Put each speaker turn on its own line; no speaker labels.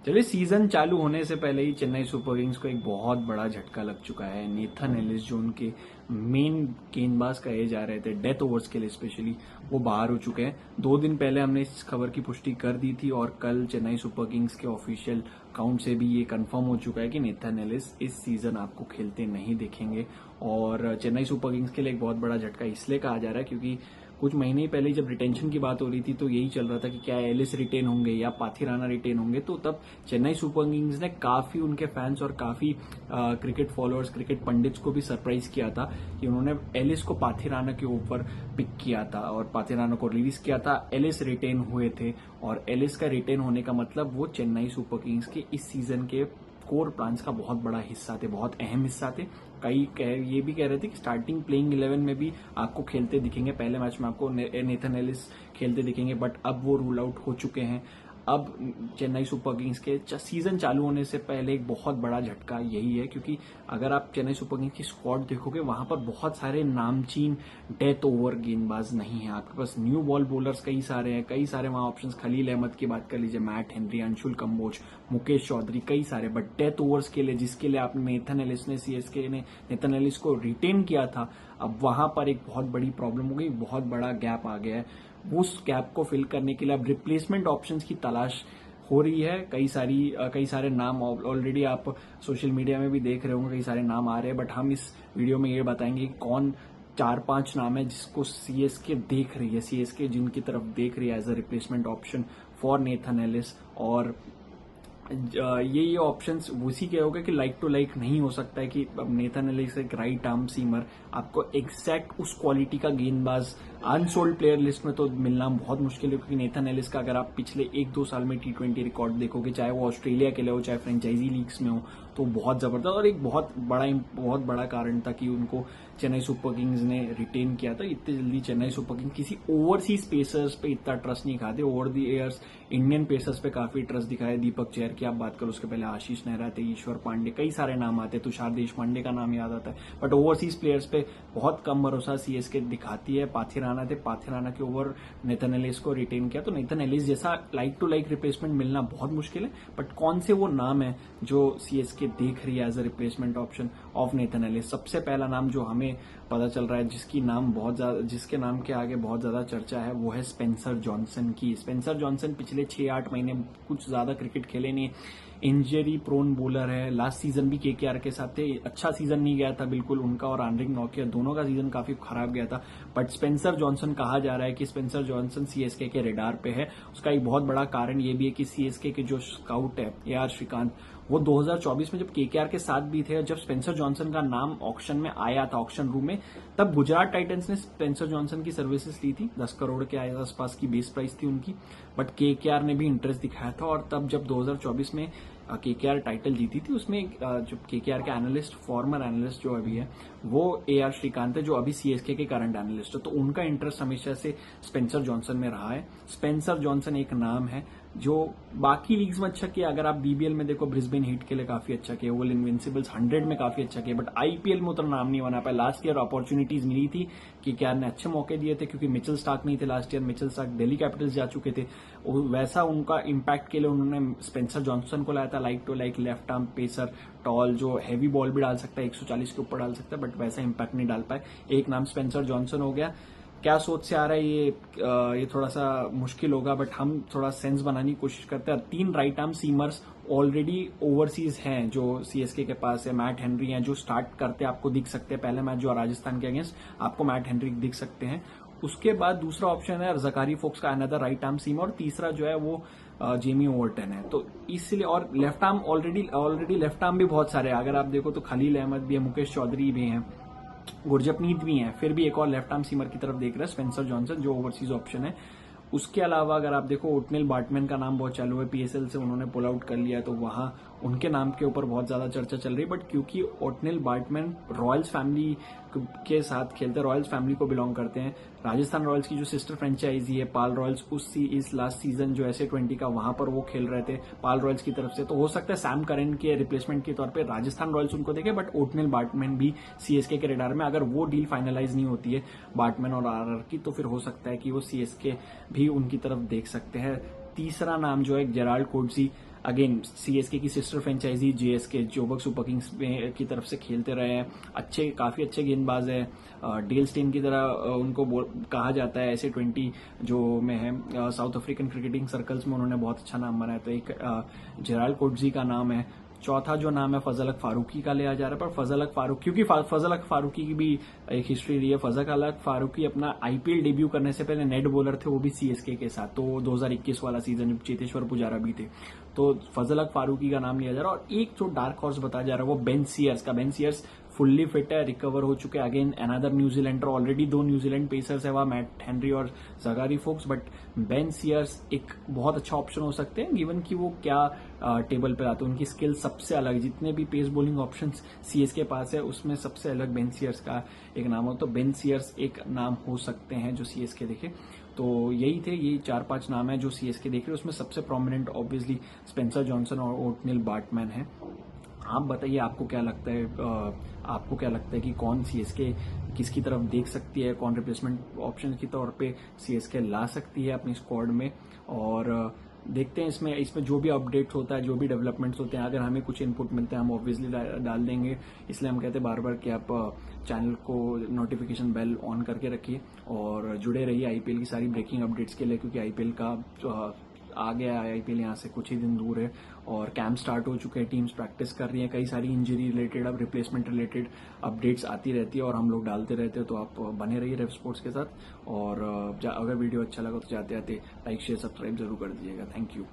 चलिए, सीजन चालू होने से पहले ही चेन्नई सुपर किंग्स को एक बहुत बड़ा झटका लग चुका है। नेथन एलिस जो उनके मेन गेंदबाज कहे जा रहे थे डेथ ओवर्स के लिए स्पेशली, वो बाहर हो चुके हैं। 2 दिन पहले हमने इस खबर की पुष्टि कर दी थी और कल चेन्नई सुपर किंग्स के ऑफिशियल अकाउंट से भी ये कंफर्म हो चुका है कि नेथन एलिस इस सीजन आपको खेलते नहीं दिखेंगे। और चेन्नई सुपर किंग्स के लिए एक बहुत बड़ा झटका इसलिए कहा जा रहा है क्योंकि कुछ महीने ही पहले जब रिटेंशन की बात हो रही थी तो यही चल रहा था कि क्या एलिस रिटेन होंगे या पाथिराना रिटेन होंगे। तो तब चेन्नई सुपर किंग्स ने काफी उनके फैंस और काफी क्रिकेट फॉलोअर्स, क्रिकेट पंडित्स को भी सरप्राइज किया था कि उन्होंने एलिस को पाथिराना के ऊपर पिक किया था और पाथिराना को रिलीज किया था। एलिस रिटेन हुए थे और एलिस का रिटेन होने का मतलब वो चेन्नई सुपर किंग्स के इस सीजन के कोर प्लान्स का बहुत बड़ा हिस्सा थे, बहुत अहम हिस्सा थे। ये भी कह रहे थे कि स्टार्टिंग प्लेइंग 11 में भी आपको खेलते दिखेंगे, पहले मैच में आपको नेथन एलिस खेलते दिखेंगे, बट अब वो रूल आउट हो चुके हैं। अब चेन्नई सुपर किंग्स के सीजन चालू होने से पहले एक बहुत बड़ा झटका यही है क्योंकि अगर आप चेन्नई सुपर किंग्स की स्क्वाड देखोगे वहां पर बहुत सारे नामचीन डेथ ओवर गेंदबाज नहीं है। आपके पास न्यू बॉल बॉलर्स कई सारे हैं, कई सारे वहां ऑप्शंस। खलील अहमद की बात कर लीजिए, मैट हेनरी, अंशुल कंबोज, मुकेश चौधरी, कई सारे। बट डेथ ओवर्स के लिए जिसके लिए आपने नेथन एलिस ने सीएसके ने नेथन एलिस को रिटेन किया था, अब वहां पर एक बहुत बड़ी प्रॉब्लम हो गई, बहुत बड़ा गैप आ गया है। उस गैप को फिल करने के लिए अब रिप्लेसमेंट ऑप्शंस की तलाश हो रही है। कई सारे नाम ऑलरेडी आप सोशल मीडिया में भी देख रहे होंगे, कई सारे नाम आ रहे हैं। बट हम इस वीडियो में ये बताएंगे कि कौन 4-5 नाम है जिसको सीएसके देख रही है, सीएसके जिनकी तरफ देख रही है as a replacement option for Nathan Ellis. और ये ऑप्शंस उसी के हो गए कि लाइक टू लाइक नहीं हो सकता है कि अब नेथन एलिस एक राइट आर्म सीमर आपको एग्जैक्ट उस क्वालिटी का गेंदबाज अनसोल्ड प्लेयर लिस्ट में तो मिलना बहुत मुश्किल है क्योंकि नेथन एलिस का अगर आप पिछले 1-2 साल में T20 रिकॉर्ड देखोगे, चाहे वो ऑस्ट्रेलिया के लिए हो चाहे फ्रेंचाइजी लीग्स में हो, तो बहुत जबरदस्त और एक बहुत बड़ा कारण था कि उनको चेन्नई सुपर किंग्स ने रिटेन किया था। इतनी जल्दी चेन्नई सुपर किंग्स किसी ओवरसीज पेसर्स पे इतना ट्रस्ट नहीं खाते। Over the years Indian pacers पे काफी ट्रस्ट दिखाया। दीपक चहर की आप बात करो, उसके पहले आशीष नेहरा थे, ईश्वर पांडे, कई सारे नाम आते, तुषार देशपांडे का नाम याद आता है। बट ओवरसीज प्लेयर्स पे बहुत कम भरोसा सीएसके दिखाती है। पाथिराना के ओवर नेथन एलिस को रिटेन किया, तो नेथन एलिस जैसा लाइक टू लाइक रिप्लेसमेंट मिलना बहुत मुश्किल है। बट कौन से वो नाम है जो सीएसके देख रही है as a replacement option of Nathan Ellis? सबसे पहला नाम जो हमें पता चल रहा है, जिसके नाम के आगे बहुत ज्यादा चर्चा है, वो है स्पेंसर जॉनसन की। स्पेंसर जॉनसन पिछले 6-8 महीने कुछ ज्यादा क्रिकेट खेले नहीं, इंजरी प्रोन बॉलर है। लास्ट सीजन भी केकेआर के साथ थे, अच्छा सीजन नहीं गया था बिल्कुल उनका, और आंड्रिक नॉकिया दोनों का सीजन काफी खराब गया था। बट स्पेंसर जॉनसन कहा जा रहा है कि स्पेंसर जॉनसन सीएसके के रेडार पे है। उसका एक बहुत बड़ा कारण ये भी है कि सीएसके के जो स्काउट है AR श्रीकांत, वो 2024 में जब केकेआर के साथ भी थे, जब स्पेंसर जॉनसन का नाम ऑक्शन में आया था, ऑक्शन रूम में, तब गुजरात टाइटंस ने स्पेंसर जॉनसन की सर्विसेज ली थी। 10 करोड़ के आसपास की बेस प्राइस थी उनकी। बट केकेआर ने भी इंटरेस्ट दिखाया था और तब जब 2024 में केकेआर टाइटल जीती थी, उसमें जो केकेआर के एनालिस्ट, फॉर्मर एनालिस्ट जो अभी है, वो AR श्रीकांत है जो अभी सीएसके के करंट एनालिस्ट है। तो उनका इंटरेस्ट हमेशा से स्पेंसर जॉनसन में रहा है। स्पेंसर जॉनसन एक नाम है जो बाकी लीग्स में अच्छा किया। अगर आप BBL में देखो, ब्रिस्बेन हीट के लिए काफी अच्छा किया, वो इनविंसिबल्स 100 में काफी अच्छा किया। बट IPL में उतना नाम नहीं बना पाया। लास्ट ईयर अपॉर्चुनिटीज मिली थी कि क्या ने अच्छे मौके दिए थे क्योंकि मिचेल स्टार्क नहीं थे last year. Mitchell Starc Delhi Capitals जा चुके थे, वैसा उनका इम्पैक्ट के लिए उन्होंने स्पेंसर जॉनसन को लाया था। Like to like left arm pacer, tall, जो हैवी बॉल भी डाल सकता है, 140 के ऊपर डाल सकता है, बट वैसा इम्पैक्ट नहीं डाल पाए। एक नाम स्पेंसर जॉनसन हो गया। क्या सोच से आ रहा है ये थोड़ा सा मुश्किल होगा, बट हम थोड़ा सेंस बनाने की कोशिश करते हैं। 3 right arm seamers already overseas हैं जो सीएसके के पास है। मैट हेनरी हैं जो स्टार्ट करते आपको दिख सकते हैं, पहले मैच जो राजस्थान के अगेंस्ट आपको मैट हेनरी दिख सकते हैं। उसके बाद दूसरा ऑप्शन है जकारी फोक्स का अनदर राइट आर्म सीमर, और तीसरा जो है वो जेमी ओवरटन है। तो इसलिए, और left arm already left arm भी बहुत सारे हैं। अगर आप देखो तो खलील अहमद भी है, मुकेश चौधरी भी हैं, गुरजपनीत भी हैं। फिर भी एक और लेफ्ट आर्म सीमर की तरफ देख रहे हैं, स्पेंसर जॉनसन, जो ओवरसीज ऑप्शन है। उसके अलावा अगर आप देखो, ओटनेल बार्टमैन का नाम बहुत चालू है, PSL से उन्होंने पुल आउट कर लिया, तो वहां उनके नाम के ऊपर बहुत ज्यादा चर्चा चल रही है। बट क्योंकि ओटनेल बार्टमैन रॉयल्स फैमिली के साथ खेलते, रॉयल्स फैमिली को बिलोंग करते हैं, राजस्थान रॉयल्स की जो सिस्टर फ्रेंचाइजी है पाल रॉयल्स, इस लास्ट सीजन जो SA20 का, वहां पर वो खेल रहे थे पाल रॉयल्स की तरफ से। तो हो सकता है सैम करन के रिप्लेसमेंट के तौर पे राजस्थान रॉयल्स उनको देखे। बट ओटनेल बार्टमैन भी सीएसके के रेडार में, अगर वो डील फाइनलाइज नहीं होती है बार्टमैन और RR की, तो फिर हो सकता है कि वो सीएसके भी उनकी तरफ देख सकते हैं। तीसरा नाम जो है जेराल्ड कोडजी। अगेन सीएसके की sister franchise JSK जोबक super Kings में की तरफ से खेलते रहे हैं, काफी अच्छे गेंदबाज है। डेल स्टेन की तरह उनको कहा जाता है, ऐसे 20 जो में है साउथ अफ्रीकन क्रिकेटिंग सर्कल्स में उन्होंने बहुत अच्छा नाम बनाया। तो एक जेराल्ड कोटजी का नाम है। चौथा जो नाम है फजल हक फारूकी का लिया जा रहा है, पर फजल हक फारूकी, क्योंकि फजल हक फारूकी की भी एक हिस्ट्री रही है। फजल हक फारूकी अपना आईपीएल डेब्यू करने से पहले नेट बॉलर थे, वो भी सीएसके के साथ, तो 2021 वाला सीजन जब चेतेश्वर पुजारा भी थे। तो फजल हक फारूकी का नाम लिया जा रहा है। और एक जो डार्क हॉर्स बताया जा रहा है वो बेन सीयर्स का। बेन सीयर्स फुल्ली फिट है, रिकवर हो चुके हैं। Again another New Zealander, already 2 New Zealand pacers है वहां, मैट हेनरी और जगारी फोक्स, बट बेन सीयर्स एक बहुत अच्छा ऑप्शन हो सकते हैं गिवन कि वो क्या टेबल पे आते हैं। उनकी स्किल सबसे अलग है, जितने भी पेस बॉलिंग ऑप्शंस सीएस के पास है उसमें सबसे अलग बेन सीयर्स का एक नाम हो। तो बेन सीयर्स एक नाम हो सकते हैं जो सीएस के देखे। तो यही थे, ये 4-5 नाम है जो सीएस के देख रहे हैं। उसमें सबसे प्रोमिनेंट ऑब्वियसली स्पेंसर जॉनसन और ओटनील बार्टमैन है। आप बताइए आपको क्या लगता है, आपको क्या लगता है कि कौन सीएसके किसकी तरफ देख सकती है, कौन रिप्लेसमेंट ऑप्शन के तौर पे सीएसके ला सकती है अपनी स्क्वाड में। और देखते हैं इसमें जो भी अपडेट्स होता है, जो भी डेवलपमेंट्स होते हैं, अगर हमें कुछ इनपुट मिलते हैं हम ऑब्वियसली डाल देंगे। इसलिए हम कहते हैं बार बार कि आप चैनल को नोटिफिकेशन बेल ऑन करके रखिए और जुड़े रहिए आईपीएल की सारी ब्रेकिंग अपडेट्स के लिए, क्योंकि आईपीएल का आ गया है। आईपीएल यहाँ से कुछ ही दिन दूर है और कैंप स्टार्ट हो चुके हैं, टीम्स प्रैक्टिस कर रही हैं, कई सारी इंजरी रिलेटेड, अब रिप्लेसमेंट रिलेटेड अपडेट्स आती रहती है और हम लोग डालते रहते हैं। तो आप बने रहिए रेव स्पोर्ट्स के साथ। और अगर वीडियो अच्छा लगा तो जाते जाते लाइक शेयर सब्सक्राइब जरूर कर दीजिएगा। Thank you.